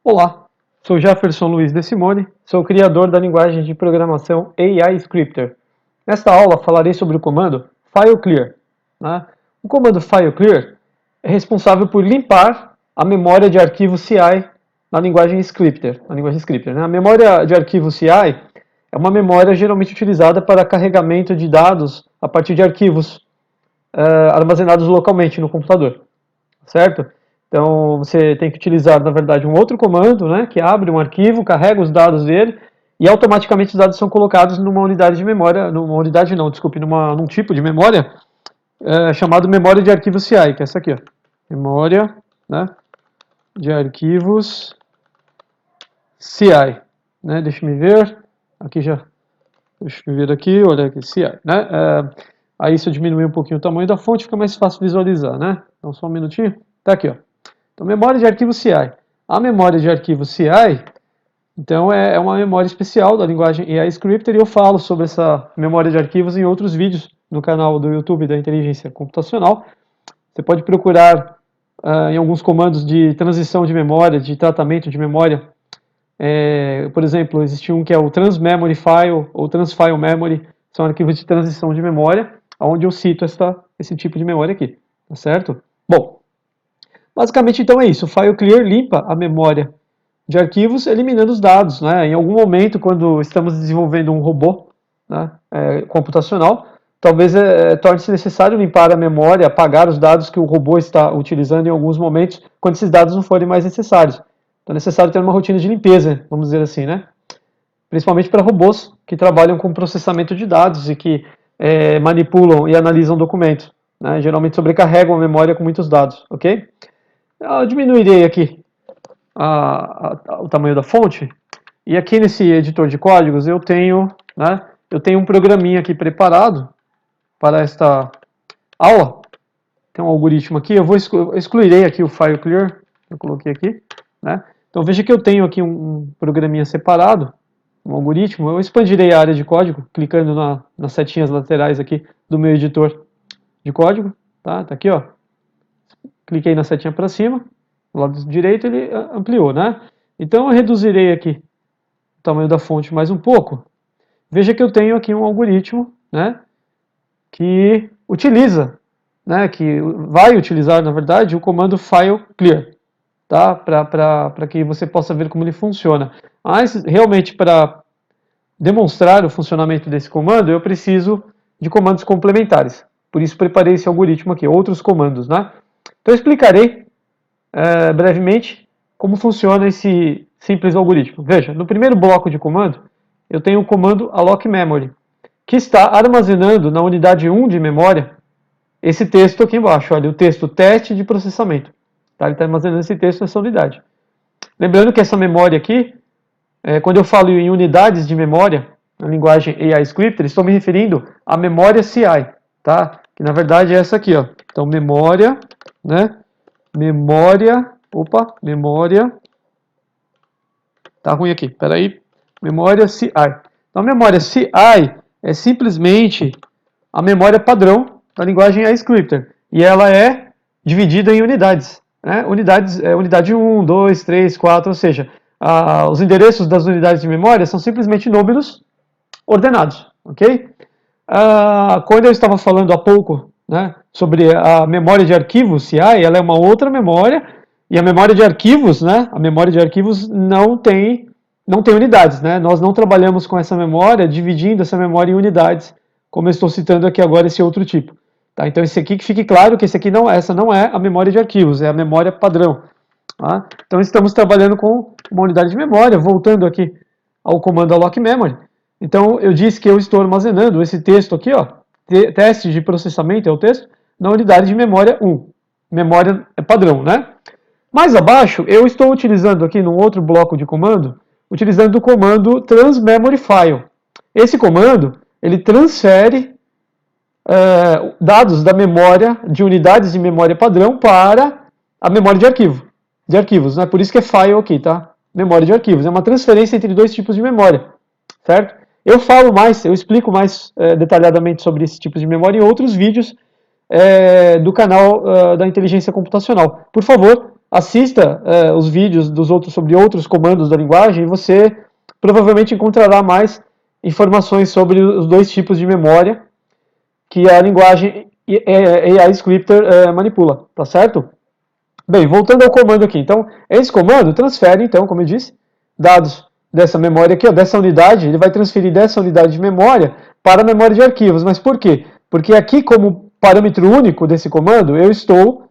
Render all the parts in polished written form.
Olá, sou Jefferson Luiz de Simone, sou criador da linguagem de programação AI Scripter. Nesta aula falarei sobre o comando FileClear. Né? O comando FileClear é responsável por limpar a memória de arquivo CI na linguagem Scripter. A memória de arquivo CI é uma memória geralmente utilizada para carregamento de dados a partir de arquivos armazenados localmente no computador, certo? Então você tem que utilizar, na verdade, um outro comando, né, que abre um arquivo, carrega os dados dele e automaticamente os dados são colocados numa unidade de memória, num tipo de memória chamado memória de arquivos CI, que é essa aqui, ó. Memória, né, de arquivos CI, né? Deixa eu ver, deixa eu ver aqui, olha aqui, CI, né? Aí se eu diminuir um pouquinho o tamanho da fonte, fica mais fácil visualizar, né? Então só um minutinho, tá aqui, ó. Então, memória de arquivo CI. A memória de arquivo CI, então, é uma memória especial da linguagem AI Scripter e eu falo sobre essa memória de arquivos em outros vídeos no canal do YouTube da Inteligência Computacional. Você pode procurar em alguns comandos de transição de memória, de tratamento de memória. Por exemplo, existe um que é o Transmemory File ou Transfile Memory, são arquivos de transição de memória, onde eu cito esse tipo de memória aqui, tá certo? Bom, basicamente, então é isso. O FileClear limpa a memória de arquivos, eliminando os dados, né? Em algum momento, quando estamos desenvolvendo um robô, né, computacional, talvez torne-se necessário limpar a memória, apagar os dados que o robô está utilizando em alguns momentos, quando esses dados não forem mais necessários. Então é necessário ter uma rotina de limpeza, vamos dizer assim, né? Principalmente para robôs que trabalham com processamento de dados e que manipulam e analisam documentos, né? Geralmente sobrecarregam a memória com muitos dados, ok? Eu diminuirei aqui o tamanho da fonte. E aqui nesse editor de códigos eu tenho um programinha aqui preparado para esta aula. Tem um algoritmo aqui, eu excluirei aqui o FileClear, eu coloquei aqui, né? Então veja que eu tenho aqui um programinha separado, um algoritmo, eu expandirei a área de código, clicando nas setinhas laterais aqui do meu editor de código, tá aqui, ó. Cliquei na setinha para cima, do lado direito ele ampliou, né? Então eu reduzirei aqui o tamanho da fonte mais um pouco. Veja que eu tenho aqui um algoritmo, né, que utiliza, né, que vai utilizar, na verdade, o comando FileClear, tá? Para que você possa ver como ele funciona. Mas realmente para demonstrar o funcionamento desse comando, eu preciso de comandos complementares. Por isso preparei esse algoritmo aqui, outros comandos, né? Então eu explicarei brevemente como funciona esse simples algoritmo. Veja, no primeiro bloco de comando, eu tenho o comando alloc memory, que está armazenando na unidade 1 de memória esse texto aqui embaixo, olha, o texto teste de processamento. Tá? Ele está armazenando esse texto nessa unidade. Lembrando que essa memória aqui, quando eu falo em unidades de memória, na linguagem AI Scripter, estou me referindo à memória CI, tá? Que na verdade é essa aqui, ó. Então, memória, né? Memória, tá ruim aqui, peraí, memória CI. Então a memória CI é simplesmente a memória padrão da linguagem iScripter, e ela é dividida em unidades, né? Unidade 1, 2, 3, 4, ou seja, os endereços das unidades de memória são simplesmente números ordenados, ok? Quando eu estava falando há pouco, né, sobre a memória de arquivos CI, ela é uma outra memória, e a memória de arquivos, né, a memória de arquivos não tem unidades, né? Nós não trabalhamos com essa memória, dividindo essa memória em unidades, como eu estou citando aqui agora esse outro tipo. Tá? Então esse aqui, que fique claro que essa não é a memória de arquivos, é a memória padrão. Tá? Então estamos trabalhando com uma unidade de memória, voltando aqui ao comando alloc memory. Então eu disse que eu estou armazenando esse texto aqui, ó, teste de processamento é o texto, na unidade de memória 1, memória padrão, né? Mais abaixo, eu estou utilizando aqui num outro bloco de comando, utilizando o comando transMemoryFile. Esse comando, ele transfere dados da memória, de unidades de memória padrão, para a memória de arquivos, né? Por isso que é file aqui, tá? Memória de arquivos. É uma transferência entre dois tipos de memória, certo? Eu explico mais detalhadamente sobre esse tipo de memória em outros vídeos do canal da Inteligência Computacional. Por favor, assista os vídeos sobre outros comandos da linguagem e você provavelmente encontrará mais informações sobre os dois tipos de memória que a linguagem AI Scripter manipula, tá certo? Bem, voltando ao comando aqui. Então, esse comando transfere, então, como eu disse, dados dessa memória aqui, ó, dessa unidade, ele vai transferir dessa unidade de memória para a memória de arquivos. Mas por quê? Porque aqui, como parâmetro único desse comando, eu estou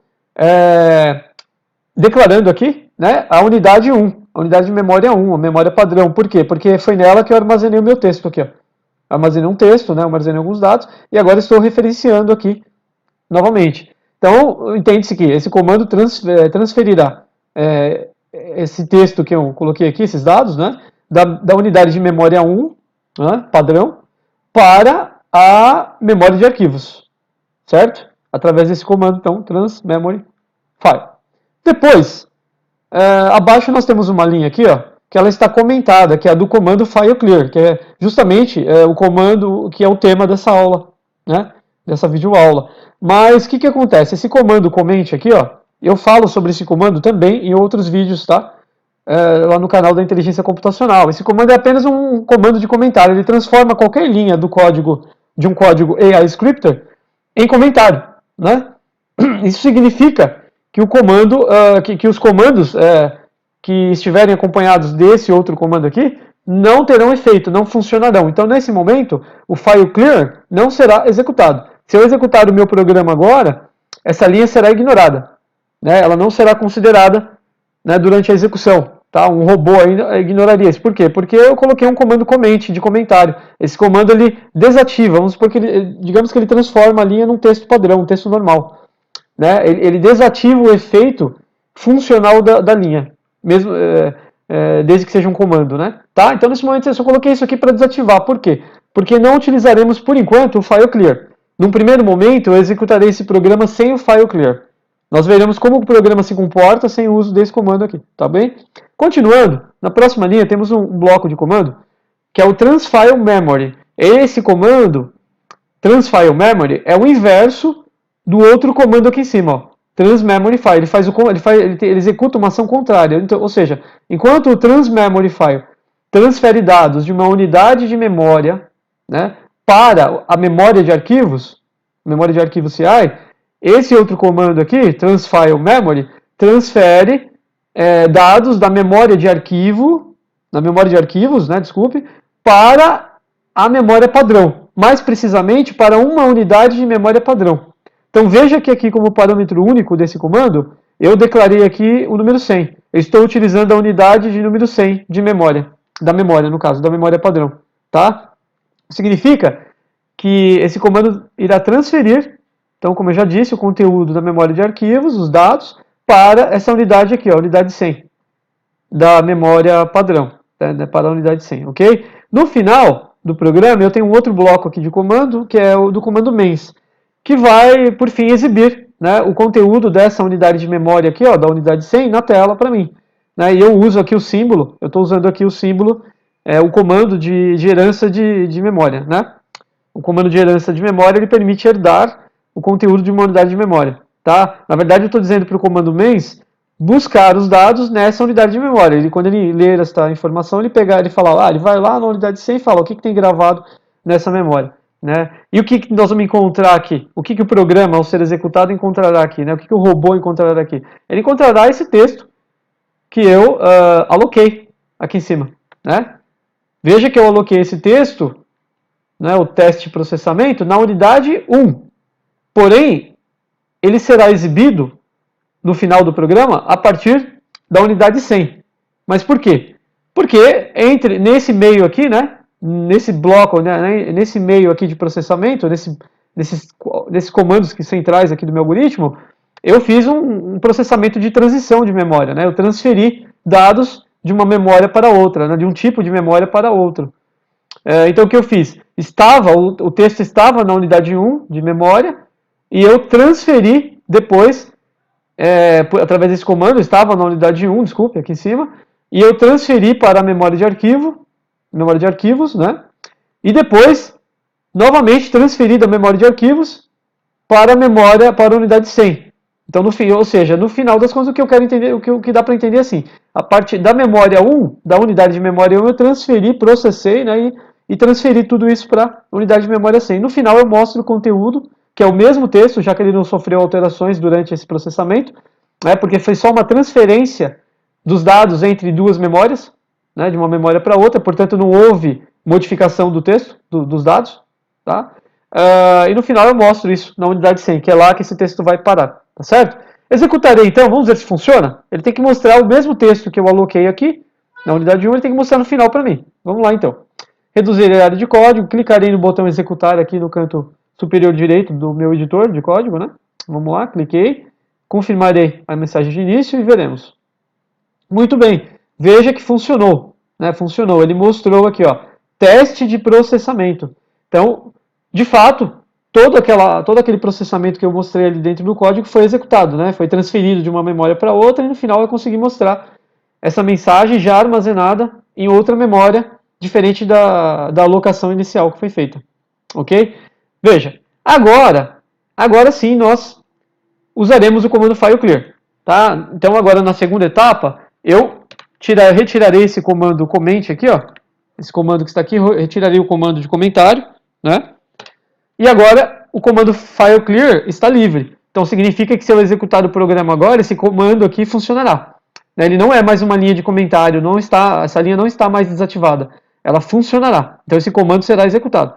declarando aqui, né, a unidade 1, a unidade de memória 1, a memória padrão. Por quê? Porque foi nela que eu armazenei o meu texto aqui, ó. Armazenei um texto, né, armazenei alguns dados, e agora estou referenciando aqui novamente. Então, entende-se que esse comando transferirá esse texto que eu coloquei aqui, esses dados, né, da unidade de memória 1, né, padrão, para a memória de arquivos, certo? Através desse comando, então, transMemory file. Depois, abaixo nós temos uma linha aqui, ó, que ela está comentada, que é a do comando fileclear, que é justamente o comando que é o tema dessa aula, né, dessa videoaula. Mas o que acontece? Esse comando comente aqui, ó, eu falo sobre esse comando também em outros vídeos, tá? Lá no canal da Inteligência Computacional. Esse comando é apenas um comando de comentário, ele transforma qualquer linha do código, de um código AI Scripter, em comentário, né? Isso significa que o comando, que os comandos que estiverem acompanhados desse outro comando aqui, não terão efeito, não funcionarão. Então, nesse momento, o file clear não será executado. Se eu executar o meu programa agora, essa linha será ignorada, né? Ela não será considerada, né, durante a execução. Tá? Um robô aí ignoraria isso. Por quê? Porque eu coloquei um comando comment, de comentário. Esse comando ele desativa, vamos supor que digamos que ele transforma a linha num texto padrão, um texto normal. Né? Ele desativa o efeito funcional da linha, mesmo desde que seja um comando. Né? Tá? Então, nesse momento, eu só coloquei isso aqui para desativar. Por quê? Porque não utilizaremos, por enquanto, o file clear. Num primeiro momento, eu executarei esse programa sem o file clear. Nós veremos como o programa se comporta sem o uso desse comando aqui, tá bem? Continuando, na próxima linha temos um bloco de comando, que é o transfile memory. Esse comando, transfile memory, é o inverso do outro comando aqui em cima, ó, transmemory file. Ele executa uma ação contrária. Então, ou seja, enquanto o transmemory file transfere dados de uma unidade de memória, né, para a memória de arquivos CI, esse outro comando aqui, transfile memory, transfere dados da memória de arquivos, né, desculpe, para a memória padrão. Mais precisamente, para uma unidade de memória padrão. Então veja que aqui como parâmetro único desse comando, eu declarei aqui o número 100. Eu estou utilizando a unidade de número 100 de memória, da memória, no caso, da memória padrão. Tá? Significa que esse comando irá transferir, então, como eu já disse, o conteúdo da memória de arquivos, os dados, para essa unidade aqui, ó, a unidade 100, da memória padrão, né, para a unidade 100, ok? No final do programa, eu tenho um outro bloco aqui de comando, que é o do comando mens, que vai, por fim, exibir, né, o conteúdo dessa unidade de memória aqui, ó, da unidade 100, na tela para mim. Né, e eu uso aqui o símbolo, eu estou usando aqui o símbolo, o comando de herança de memória, né? O comando de herança de memória, ele permite herdar o conteúdo de uma unidade de memória. Tá? Na verdade, eu estou dizendo para o comando mens buscar os dados nessa unidade de memória. Quando ele ler esta informação, ele fala, ele vai lá na unidade 100 e fala o que tem gravado nessa memória. Né? E o que nós vamos encontrar aqui? O que o programa, ao ser executado, encontrará aqui? Né? O que o robô encontrará aqui? Ele encontrará esse texto que eu aloquei aqui em cima. Né? Veja que eu aloquei esse texto, né, o teste de processamento, na unidade 1. Porém, ele será exibido no final do programa a partir da unidade 100. Mas por quê? Porque nesse meio aqui, né, nesse bloco, né, nesse meio aqui de processamento, nesses comandos centrais aqui do meu algoritmo, eu fiz um processamento de transição de memória. Né, eu transferi dados de uma memória para outra, né, de um tipo de memória para outro. Então o que eu fiz? O texto estava na unidade 1 de memória e eu transferi depois, através desse comando, estava na unidade 1, desculpe, aqui em cima, e eu transferi para a memória de arquivos, né? E depois, novamente, transferi da memória de arquivos para a unidade 100. Então, no fim, ou seja, no final das contas, o que eu quero entender, o que dá para entender é assim, a partir da memória 1, da unidade de memória 1, eu transferi, processei, né, e transferi tudo isso para a unidade de memória 100. No final, eu mostro o conteúdo, que é o mesmo texto, já que ele não sofreu alterações durante esse processamento, né, porque foi só uma transferência dos dados entre duas memórias, né, de uma memória para outra, portanto, não houve modificação do texto, dos dados, tá? E no final eu mostro isso na unidade 100, que é lá que esse texto vai parar, tá certo? Executarei então, vamos ver se funciona? Ele tem que mostrar o mesmo texto que eu aloquei aqui, na unidade 1, ele tem que mostrar no final para mim. Vamos lá então. Reduzirei a área de código, clicarei no botão executar aqui no canto superior direito do meu editor de código, né? Vamos lá, cliquei, confirmarei a mensagem de início e veremos. Muito bem, veja que funcionou, né? Funcionou, ele mostrou aqui, ó, teste de processamento. Então, de fato, todo aquele processamento que eu mostrei ali dentro do código foi executado, né? Foi transferido de uma memória para outra e no final eu consegui mostrar essa mensagem já armazenada em outra memória, diferente da alocação inicial que foi feita. Ok? Veja, agora sim nós usaremos o comando fileclear. Tá? Então agora na segunda etapa, eu retirarei esse comando comment aqui, ó, esse comando que está aqui, retirarei o comando de comentário, né? E agora o comando fileclear está livre. Então significa que se eu executar o programa agora, esse comando aqui funcionará. Ele não é mais uma linha de comentário, essa linha não está mais desativada. Ela funcionará. Então esse comando será executado.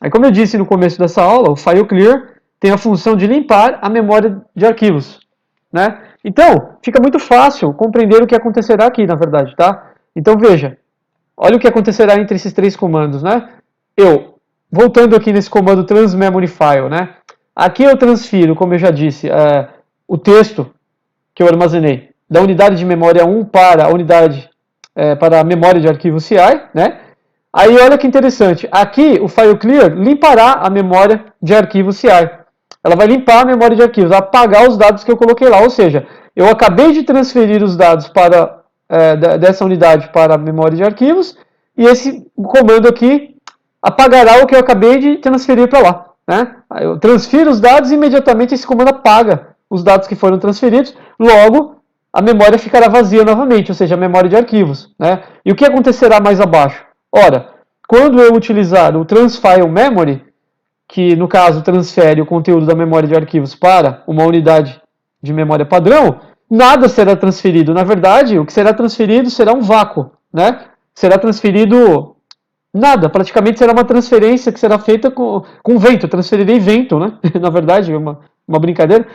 Aí, como eu disse no começo dessa aula, o fileclear tem a função de limpar a memória de arquivos, né? Então, fica muito fácil compreender o que acontecerá aqui, na verdade, tá? Então, veja, olha o que acontecerá entre esses três comandos, né? Voltando aqui nesse comando transMemoryFile, né? Aqui eu transfiro, como eu já disse, o texto que eu armazenei da unidade de memória 1 para a unidade, para a memória de arquivo CI, né? Aí olha que interessante, aqui o fileclear limpará a memória de arquivo CI. Ela vai limpar a memória de arquivos, apagar os dados que eu coloquei lá, ou seja, eu acabei de transferir os dados dessa unidade para a memória de arquivos, e esse comando aqui apagará o que eu acabei de transferir para lá. Né? Eu transfiro os dados e imediatamente esse comando apaga os dados que foram transferidos, logo a memória ficará vazia novamente, ou seja, a memória de arquivos. Né? E o que acontecerá mais abaixo? Ora, quando eu utilizar o transfile memory, que no caso transfere o conteúdo da memória de arquivos para uma unidade de memória padrão, nada será transferido. Na verdade, o que será transferido será um vácuo. Né? Será transferido nada, praticamente será uma transferência que será feita com vento, eu transferirei vento, né? Na verdade, é uma brincadeira.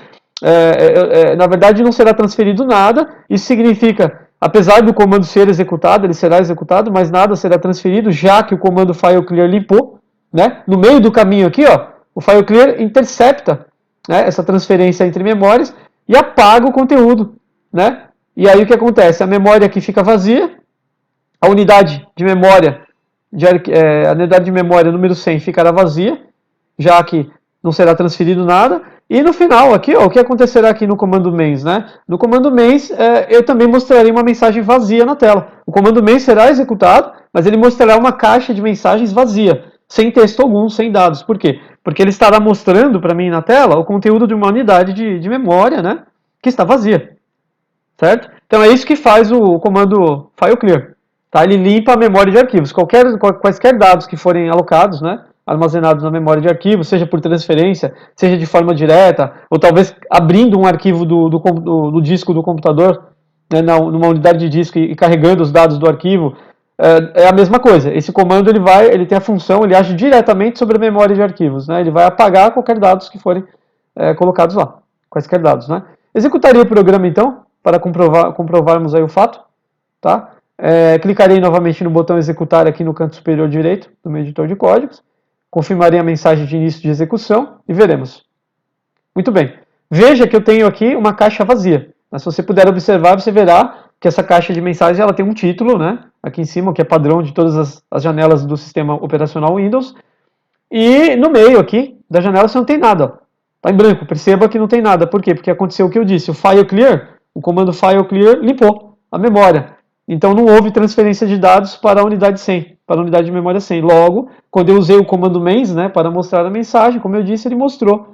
Na verdade, não será transferido nada, isso significa, apesar do comando ser executado, ele será executado, mas nada será transferido, já que o comando fileclear limpou, né? No meio do caminho aqui, ó, o fileclear intercepta, né, essa transferência entre memórias e apaga o conteúdo, né? E aí o que acontece? A memória aqui fica vazia, a unidade de memória a unidade de memória número 100 ficará vazia, já que não será transferido nada. E no final aqui, ó, o que acontecerá aqui no comando mains, né? No comando mains, eu também mostrarei uma mensagem vazia na tela. O comando mains será executado, mas ele mostrará uma caixa de mensagens vazia, sem texto algum, sem dados. Por quê? Porque ele estará mostrando para mim na tela o conteúdo de uma unidade de memória, né? Que está vazia. Certo? Então é isso que faz o comando fileclear. Tá? Ele limpa a memória de arquivos. Quaisquer dados que forem alocados, né, armazenados na memória de arquivos, seja por transferência, seja de forma direta, ou talvez abrindo um arquivo do disco do computador, né, numa unidade de disco e carregando os dados do arquivo, é a mesma coisa. Esse comando ele tem a função, ele age diretamente sobre a memória de arquivos. Né, ele vai apagar qualquer dados que forem colocados lá. Quaisquer dados. Né. Executaria o programa então, para comprovarmos aí o fato. Tá? Clicarei novamente no botão executar aqui no canto superior direito do meu editor de códigos, confirmarei a mensagem de início de execução e veremos. Muito bem, veja que eu tenho aqui uma caixa vazia. Mas se você puder observar, você verá que essa caixa de mensagens ela tem um título, né, aqui em cima, que é padrão de todas as janelas do sistema operacional Windows, e no meio aqui da janela você não tem nada. Está em branco, perceba que não tem nada. Por quê? Porque aconteceu o que eu disse, o fileclear, o comando fileclear limpou a memória. Então não houve transferência de dados para a unidade 100, para a unidade de memória 100. Logo, quando eu usei o comando mains, né, para mostrar a mensagem, como eu disse, ele mostrou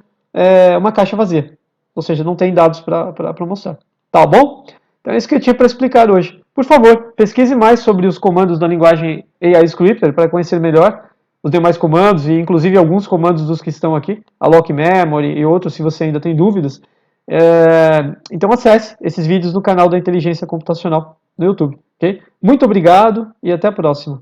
uma caixa vazia. ou seja, não tem dados para mostrar. Tá bom? Então é isso que eu tinha para explicar hoje. Por favor, pesquise mais sobre os comandos da linguagem AI Scripter para conhecer melhor os demais comandos e inclusive alguns comandos dos que estão aqui, alloc memory e outros, se você ainda tem dúvidas. Então acesse esses vídeos no canal da Inteligência Computacional no YouTube. Okay? Muito obrigado e até a próxima.